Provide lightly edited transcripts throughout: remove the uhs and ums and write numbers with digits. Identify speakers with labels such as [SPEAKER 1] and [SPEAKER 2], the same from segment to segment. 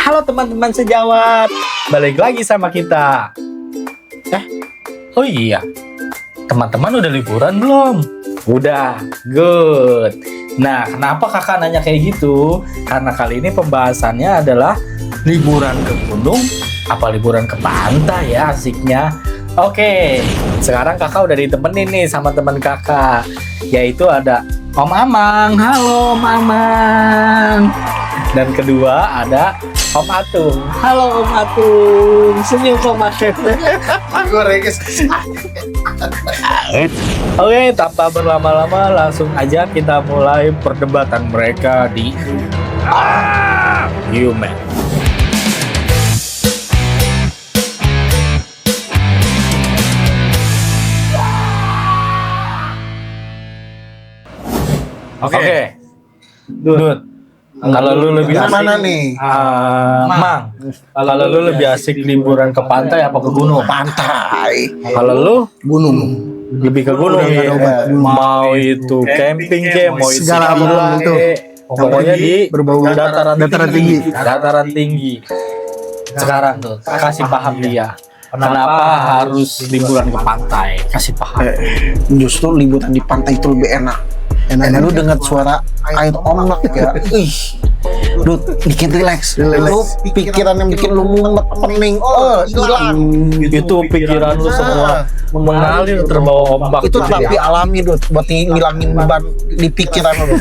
[SPEAKER 1] Halo teman-teman sejawat, balik lagi sama kita. Oh iya, teman-teman udah liburan belum? Udah, good. Nah, kenapa kakak nanya kayak gitu? Karena kali ini pembahasannya adalah liburan ke gunung, apa liburan ke pantai ya asiknya. Oke, sekarang kakak udah ditemenin nih sama teman kakak, yaitu ada Om Amang. Halo Om Amang. Dan kedua ada Om Atung. Halo Om Atung. Senyum Om Atung. Oke, tanpa berlama-lama langsung aja kita mulai perdebatan mereka di Human. Oke. Dut. Kalau lu lebih asik
[SPEAKER 2] mana nih?
[SPEAKER 1] Mang. Kalau lu lebih asik liburan ke pantai apa ke gunung?
[SPEAKER 2] Pantai.
[SPEAKER 1] Kalau lu
[SPEAKER 2] Gunung.
[SPEAKER 1] lebih ke gunung ya. Mau itu camping ke, mau itu
[SPEAKER 2] Segala apapun itu.
[SPEAKER 1] Pokoknya di
[SPEAKER 2] Berbau
[SPEAKER 1] dataran
[SPEAKER 2] tinggi.
[SPEAKER 1] Dataran tinggi. Sekarang tuh kasih paham dia. Kenapa harus liburan ke pantai? Kasih paham.
[SPEAKER 2] Justru liburan di pantai itu lebih enak. Lu dengar suara air ombak ya. Lu bikin relax. Lu pikiran yang bikin lu mumet, pening, hilang.
[SPEAKER 1] Itu pikiran lu semua mengalir terbawa ombak.
[SPEAKER 2] Itu tapi alami, Dut, buat ngilangin beban di pikiran lu.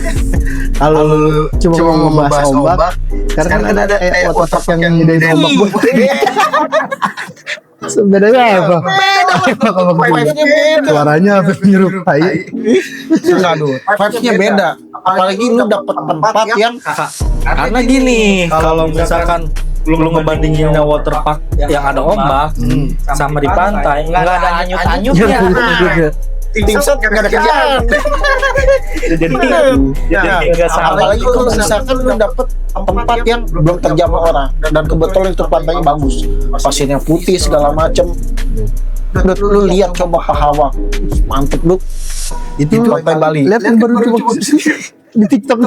[SPEAKER 3] Kalau lu cuma membahas ombak, karena kan ada otak yang nyediain ombak buat sebenarnya apa?
[SPEAKER 2] Vibe-nya beda.
[SPEAKER 3] Suaranya apa menyerupai?
[SPEAKER 2] Enggak, Dut. Vibe-nya beda. Apalagi lu dapet tempat yang
[SPEAKER 1] Karena gini, kalau misalkan lu ngebandingin waterpark yang ada ombak sama di pantai, nggak ada anyut-anyutnya.
[SPEAKER 2] tim set nggak ada kerjaan.
[SPEAKER 1] Jadi nggak sama.
[SPEAKER 2] Apalagi kalau misalkan lu dapet tempat yang belum terjamah orang dan kebetulan itu pantainya bagus, pasirnya putih segala macem. Lu lihat coba Pahawa, mantep lu.
[SPEAKER 3] Itu
[SPEAKER 2] pantai Bali.
[SPEAKER 3] Lihat yang baru cuma di TikTok.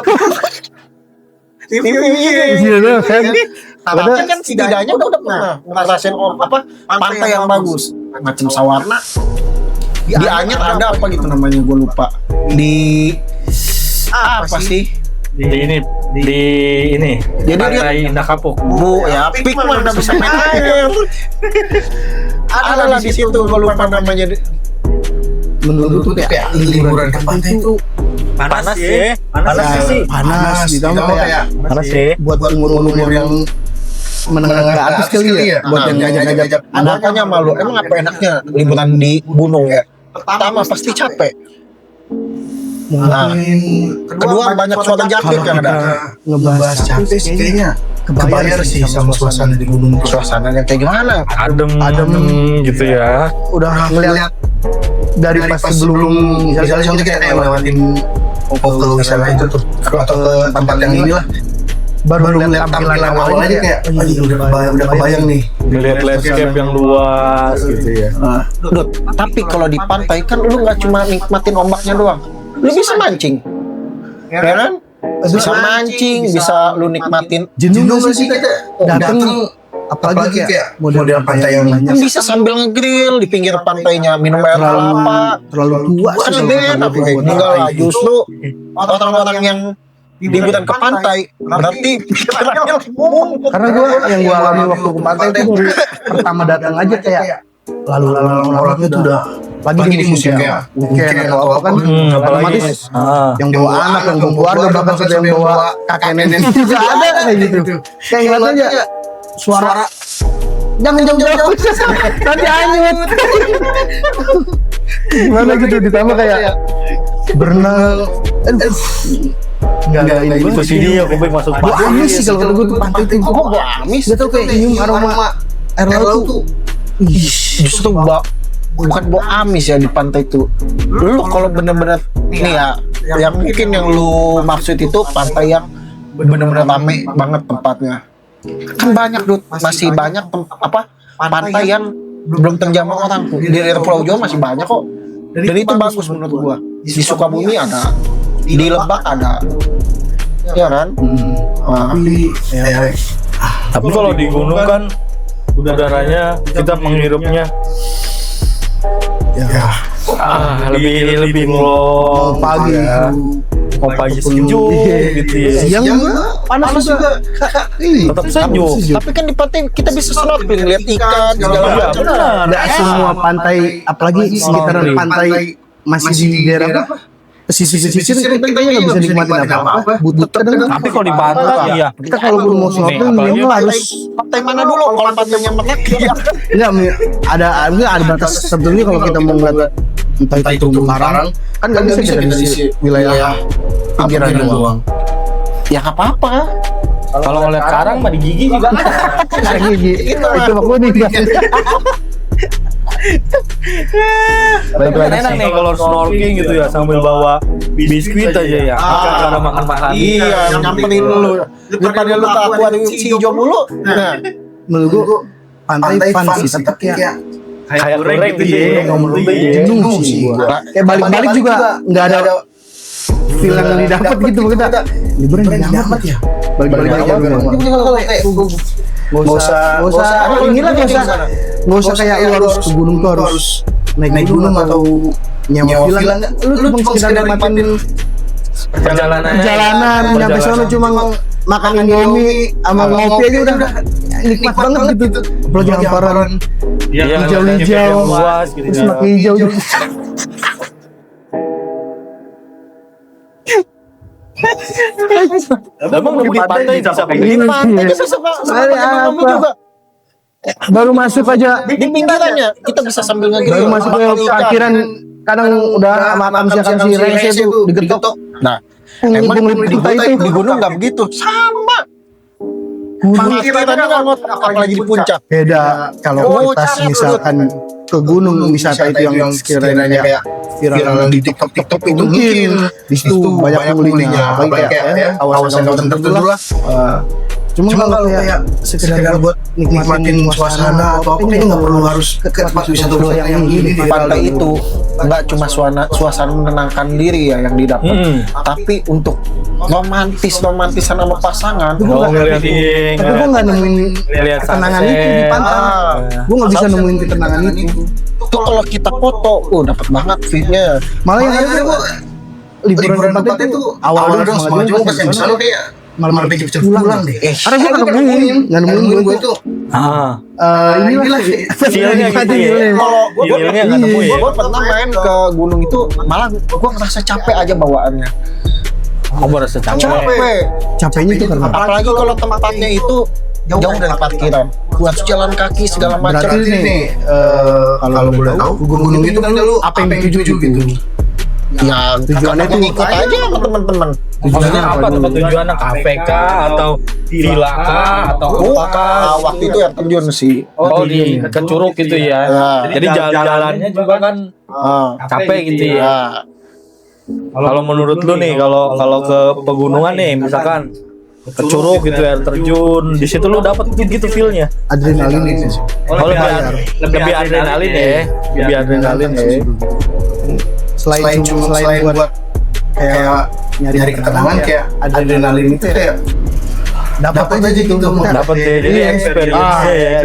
[SPEAKER 2] Iya kan. Tapi kan setidaknya udah pernah ngerasain pantai yang bagus, macam Sawarna. Di Anyar ada apa gitu namanya, gue lupa. Di apa sih?
[SPEAKER 1] Di ini.
[SPEAKER 2] Jadi
[SPEAKER 1] pantai Indah Kapuk.
[SPEAKER 2] Bu ya, pik mah udah bisa main air. Ada lah di situ, gue lupa namanya.
[SPEAKER 3] Menurut tuh kayak liburan ke pantai itu
[SPEAKER 1] Panas ya.
[SPEAKER 3] panas ditambah kayak
[SPEAKER 1] Panas ya.
[SPEAKER 3] buat umur-umur yang menengah ke atas kali ya, buat yang ngajak-ngajak
[SPEAKER 2] Makanya malu, emang apa enaknya liburan di gunung ya? Pertama pasti capek.
[SPEAKER 3] mungkin
[SPEAKER 2] Kedua banyak suara jangkrik yang ada.
[SPEAKER 3] ngebahas capek sih kayaknya kebayar sih sama suasana di gunung.
[SPEAKER 2] Suasananya kayak gimana?
[SPEAKER 1] Adem gitu ya.
[SPEAKER 3] Udah ngeliat dari pas sebelum misalnya contoh kita kayak lewatin ke wisata itu tuh atau ke tempat yang inilah, baru ngeliat tampilan awal aja kayak udah kebayang nih.
[SPEAKER 1] Ngelihat landscape yang luas gitu ya.
[SPEAKER 2] Dut, tapi kalau di pantai kan lu nggak cuma nikmatin ombaknya doang, lu bisa mancing, ya kan? Bisa mancing, bisa lu nikmatin.
[SPEAKER 3] Jenuh nggak sih kita datang apalagi kayak model pantai yang
[SPEAKER 2] Kan bisa sambil ngegrill di pinggir pantainya, minum air kelapa.
[SPEAKER 3] terlalu tua
[SPEAKER 2] Bukan beda, enggak lah. Justru orang-orang yang liburan ke pantai berarti pikirannya lumpuh.
[SPEAKER 3] karena yang gua alami waktu ke pantai itu baru pertama datang aja kayak lalu orang itu udah lagi di musim kayak weekend atau apa kan,
[SPEAKER 1] Apalagi
[SPEAKER 3] otomatis yang bawa anak, yang bawa keluarga, bahkan sampai yang bawa kakek nenek juga ada kayak gitu. Kayak ngeliat aja suara jangan jauh-jauh nanti hanyut gimana gitu, ditambah kayak berenang. Enggak ini
[SPEAKER 1] itu sini ya, gue masuk
[SPEAKER 3] gua amis sih kalau gue tuh pantai itu.
[SPEAKER 2] Gua amis.
[SPEAKER 3] Gak tau kayak nyium aroma air laut tuh.
[SPEAKER 2] Justru bukan bau amis ya di pantai itu. Lu kalau bener-bener nih ya, yang mungkin yang lu maksud itu pantai yang bener-bener rame banget tempatnya. Kan banyak, Dut, masih banyak pantai yang belum terjamah orang. Di daerah Pulau Jawa masih banyak kok. Dan itu bagus menurut gua. Di Sukabumi ada, di Lebak ada. Ya kan?
[SPEAKER 1] Tapi kalau di gunung kan udaranya kita menghirupnya
[SPEAKER 3] Ya,
[SPEAKER 1] lebih
[SPEAKER 3] mau pagi,
[SPEAKER 1] mau pagi sejuk gitu ya.
[SPEAKER 3] siang juga panas juga. Iya,
[SPEAKER 1] Tetap sejuk.
[SPEAKER 2] Tapi kan di pantai kita bisa snorkeling, lihat ikan segala
[SPEAKER 1] Iya,
[SPEAKER 2] macam.
[SPEAKER 1] benar.
[SPEAKER 3] Nggak semua pantai, apalagi sekitaran pantai masih di daerah pesisir-pesisir kita nggak bisa nikmatin apa-apa. Butuh kadang.
[SPEAKER 1] Tapi kalau di pantai ya
[SPEAKER 3] Kita kalau belum mau snorkeling
[SPEAKER 1] apalagi
[SPEAKER 3] minimal harus
[SPEAKER 2] Pantai mana dulu? Kalau pantainya Merak ya.
[SPEAKER 3] ada batas sebetulnya kalau kita mau ngeliat entah itu karang kan nggak bisa kita di wilayah pinggiran doang.
[SPEAKER 2] Ya nggak apa-apa.
[SPEAKER 1] kalau ngeliat karang mah di gigi juga ada.
[SPEAKER 3] Itu mah kuning.
[SPEAKER 1] Tapi kan enak nih kalau snorkeling gitu ya sambil bawa biskuit aja ya. Karena makan-makan.
[SPEAKER 2] Iya, nyamperin lu. Daripada lu ke aku ada si hijau mulu. Nah,
[SPEAKER 3] Menurut gua pantai fun sih tapi ya
[SPEAKER 1] Kayak goreng gitu ya. Ngomong gitu ya.
[SPEAKER 3] jenuh sih gua. Kayak balik-balik juga nggak ada feel yang didapat gitu kita. Liburan nggak dapat ya. Balik-balik aja nggak usah inilah nggak usah kayak lu harus ke gunung tuh harus naik gunung atau nyewa villa. Lu cuma sekedar nikmatin perjalanan nyampe sana cuma makan indomie sama ngopi aja udah nikmat banget gitu. Apalagi hamparan hijau-hijau,
[SPEAKER 1] luas gitu
[SPEAKER 3] terus
[SPEAKER 1] ya.
[SPEAKER 3] makin hijau juga.
[SPEAKER 1] Emang di pantai bisa kayak
[SPEAKER 3] Ini
[SPEAKER 1] gitu?
[SPEAKER 2] pantai
[SPEAKER 3] sih.
[SPEAKER 2] bisa sama
[SPEAKER 3] Ada
[SPEAKER 2] ekonomi
[SPEAKER 3] apa?
[SPEAKER 2] juga.
[SPEAKER 3] Baru masuk aja,
[SPEAKER 2] Di pinggirannya kita bisa sambil
[SPEAKER 3] baru masuk ke parkiran kadang udah sama misalkan si rese tuh digetok.
[SPEAKER 2] Nah,
[SPEAKER 3] Emang
[SPEAKER 2] emang di
[SPEAKER 3] kita
[SPEAKER 2] itu
[SPEAKER 3] itu
[SPEAKER 2] di gunung nggak begitu. Sama. Parkirannya nggak mau apalagi di puncak.
[SPEAKER 3] beda kalau
[SPEAKER 2] Oh,
[SPEAKER 3] kita
[SPEAKER 2] cara
[SPEAKER 3] misalkan ke gunung wisata itu yang sekiranya kayak viral di TikTok itu mungkin di situ banyak penghuninya apalagi kayak kawasan tertentu lah. Cuma kalau kayak sekedar buat nikmatin suasana atau apa itu nggak perlu harus ke tempat wisata yang ini
[SPEAKER 2] Di pantai itu nggak cuma suasana menenangkan diri ya yang didapat, tapi untuk romantisan sama pasangan.
[SPEAKER 1] Oh, ngeliatin.
[SPEAKER 3] tapi gue nggak nemuin
[SPEAKER 1] Lihat
[SPEAKER 3] ketenangan
[SPEAKER 1] sunset.
[SPEAKER 3] itu di pantai. Gue nggak bisa nemuin ketenangan itu.
[SPEAKER 2] Itu kalau kita foto, dapat banget feel-nya.
[SPEAKER 3] Malah yang ada gue liburan tempat itu awal doang setengah jam pas yang sana kayak malam cepet pulang deh. Karena gue nggak nemuin gue itu. Inilah
[SPEAKER 1] Feelnya gitu ya.
[SPEAKER 2] Kalau
[SPEAKER 1] Feelnya nggak nemu ya.
[SPEAKER 2] gue pernah main ke gunung itu, malah gue ngerasa capek aja bawaannya.
[SPEAKER 1] Oh, berasa capek.
[SPEAKER 3] Capeknya itu karena
[SPEAKER 2] Apalagi kalau tempatnya itu jauh dari parkiran, buat jalan kaki segala macam.
[SPEAKER 3] berarti nih kalau boleh tahu gunung itu kan lu apa yang dituju gitu.
[SPEAKER 2] Ya
[SPEAKER 3] Tujuannya
[SPEAKER 2] tujuannya
[SPEAKER 3] tuh
[SPEAKER 2] ikut aja sama teman-teman.
[SPEAKER 1] Maksudnya apa tempat tujuannya? Kafe kah atau villa kah atau apa kah?
[SPEAKER 2] Waktu itu air terjun sih.
[SPEAKER 1] Oh, di ke Curug gitu ya.
[SPEAKER 2] Ya.
[SPEAKER 1] Jadi jalan-jalannya juga kan capek gitu ya.
[SPEAKER 2] Ya.
[SPEAKER 1] Kalau menurut lu nih, kalau ke pegunungan nih, misalkan ke Curug gitu air terjun, di situ lu dapat gitu feel-nya.
[SPEAKER 3] Adrenalin itu sih.
[SPEAKER 1] Oh, lebih adrenalin ya. Lebih adrenalin ya.
[SPEAKER 3] Selain buat kayak nyari ketenangan kayak adrenalin itu kayak dapat aja gitu
[SPEAKER 1] Dapat deh, jadi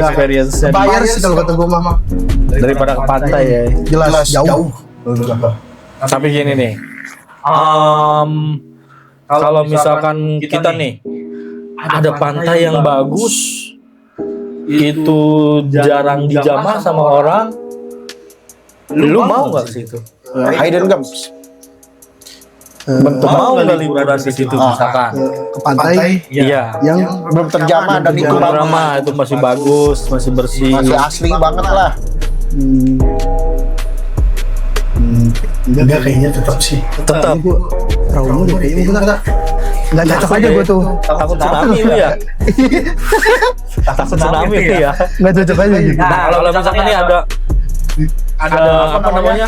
[SPEAKER 1] experience ya.
[SPEAKER 3] bayar sih kalau kata gue mama
[SPEAKER 1] Daripada ke pantai ya.
[SPEAKER 3] jelas jauh.
[SPEAKER 1] Tapi gini nih, kalau misalkan kita nih ada pantai yang bagus, itu jarang dijamah sama orang, lu mau nggak ke situ?
[SPEAKER 2] Hidden Gems.
[SPEAKER 1] Mau nggak liburan di situ misalkan?
[SPEAKER 3] Ke pantai
[SPEAKER 1] Iya.
[SPEAKER 3] yang
[SPEAKER 2] Belum terjamah dan itu
[SPEAKER 1] Drama itu masih bagus, masih bersih.
[SPEAKER 2] masih asli banget lah.
[SPEAKER 3] enggak kayaknya tetap sih.
[SPEAKER 1] Tetap
[SPEAKER 3] Gue trauma deh kayaknya gue nggak cocok aja gue tuh.
[SPEAKER 1] takut tsunami lu ya. Takut tsunami lu ya.
[SPEAKER 3] Nggak cocok aja gitu.
[SPEAKER 1] Nah, kalau misalkan nih ada apa namanya?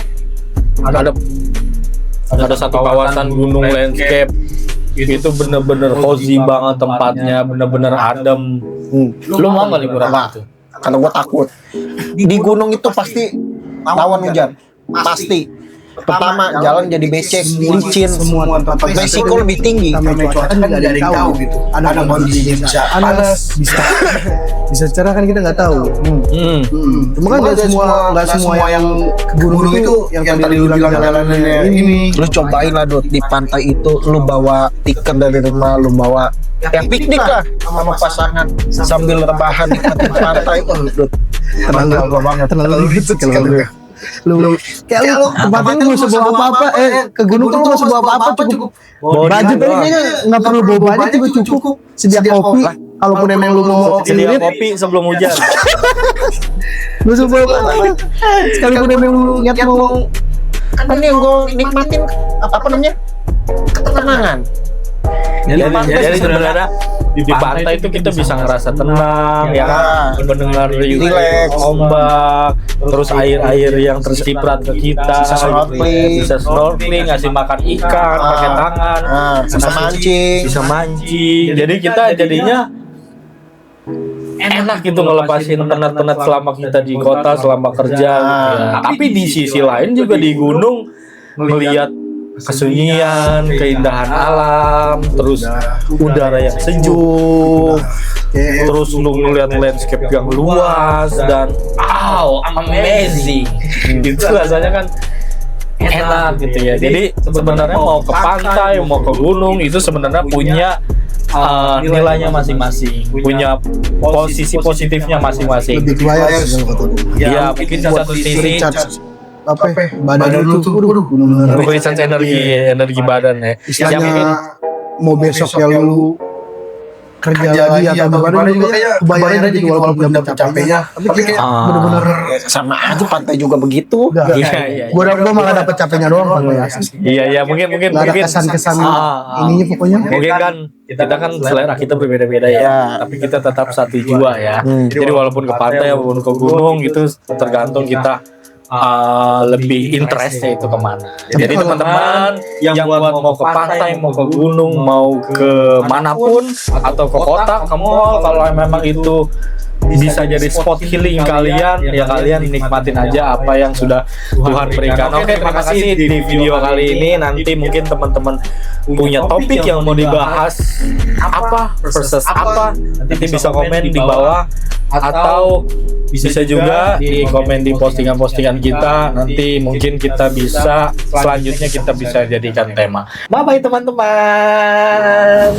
[SPEAKER 1] Ada satu kawasan gunung landscape itu bener-bener cozy banget tempatnya, bener-bener adem. Lu mau nggak liburan itu?
[SPEAKER 2] Karena gue takut. Di gunung itu pasti lawan hujan, pasti. pertama jalan jadi becek, licin,
[SPEAKER 3] semua tempat
[SPEAKER 2] resiko lebih tinggi.
[SPEAKER 3] namanya cuaca kan nggak ada yang tahu gitu. Ada kondisinya bisa panas, bisa cerah kan kita nggak tahu. Cuma kan nggak semua yang ke gunung itu yang tadi lu bilang jalanannya ini.
[SPEAKER 2] Lu cobain lah Dut, di pantai itu lu bawa tiket dari rumah, lu bawa ya piknik lah sama pasangan sambil rebahan nikmatin pantai. Dut,
[SPEAKER 3] terlalu gitu kalau lu kayak lu tempatnya lu nggak usah bawa apa-apa, ke gunung tuh lu nggak usah bawa apa-apa, cukup baju tadi kayaknya nggak perlu bawa banyak juga cukup. Sedia kopi, kalaupun emang lu mau
[SPEAKER 1] Sedia kopi sebelum hujan.
[SPEAKER 3] lu usah bawa apa-apa. Sekalipun emang lu niat mau
[SPEAKER 2] kan yang gue nikmatin apa namanya, ketenangan.
[SPEAKER 1] Jadi sebenarnya di pantai itu kita bisa ngerasa tenang, ya kan? Mendengar riuh ombak, terus air-air yang terciprat ke kita, bisa snorkeling, ngasih makan ikan pakai tangan, bisa mancing. Jadi kita jadinya enak gitu ngelepasin penat-penat selama kita di kota, selama kerja. Ya. Tapi di sisi lain juga di gunung melihat kesunyian, keindahan alam, terus udara yang sejuk, terus lu ngeliat landscape yang luas dan amazing. Itu rasanya kan enak gitu ya. Jadi sebenarnya mau ke pantai, mau ke gunung itu sebenarnya punya nilainya masing-masing, punya posisi positifnya masing-masing.
[SPEAKER 3] lebih bias
[SPEAKER 1] Ya mungkin satu sisi
[SPEAKER 3] apa badan lu tuh
[SPEAKER 1] recharge energi badan ya.
[SPEAKER 3] istilahnya mau besok ya lu kerja lagi atau badan juga kayak kebayang jadi walaupun udah capeknya tapi kayak bener-bener
[SPEAKER 2] Sama aja pantai juga begitu.
[SPEAKER 1] Iya.
[SPEAKER 3] gua malah dapet capeknya doang kan.
[SPEAKER 1] Iya mungkin
[SPEAKER 3] nggak ada kesan-kesan ininya pokoknya.
[SPEAKER 1] Mungkin kan kita kan selera kita berbeda-beda ya, tapi kita tetap satu jua ya. Jadi walaupun ke pantai walaupun ke gunung itu tergantung kita lebih interestnya itu kemana. Jadi teman-teman yang buat mau ke pantai, mau ke gunung, mau ke manapun atau ke kota, ke mall, kalau memang itu bisa jadi spot healing kalian, ya kalian nikmatin aja apa yang sudah Tuhan berikan. Oke, terima kasih di video kali ini. Nanti mungkin teman-teman punya topik yang mau dibahas apa versus apa, nanti bisa komen di bawah atau bisa juga di komen di postingan-postingan kita. Nanti mungkin kita bisa selanjutnya kita bisa jadikan tema. Bye bye teman-teman.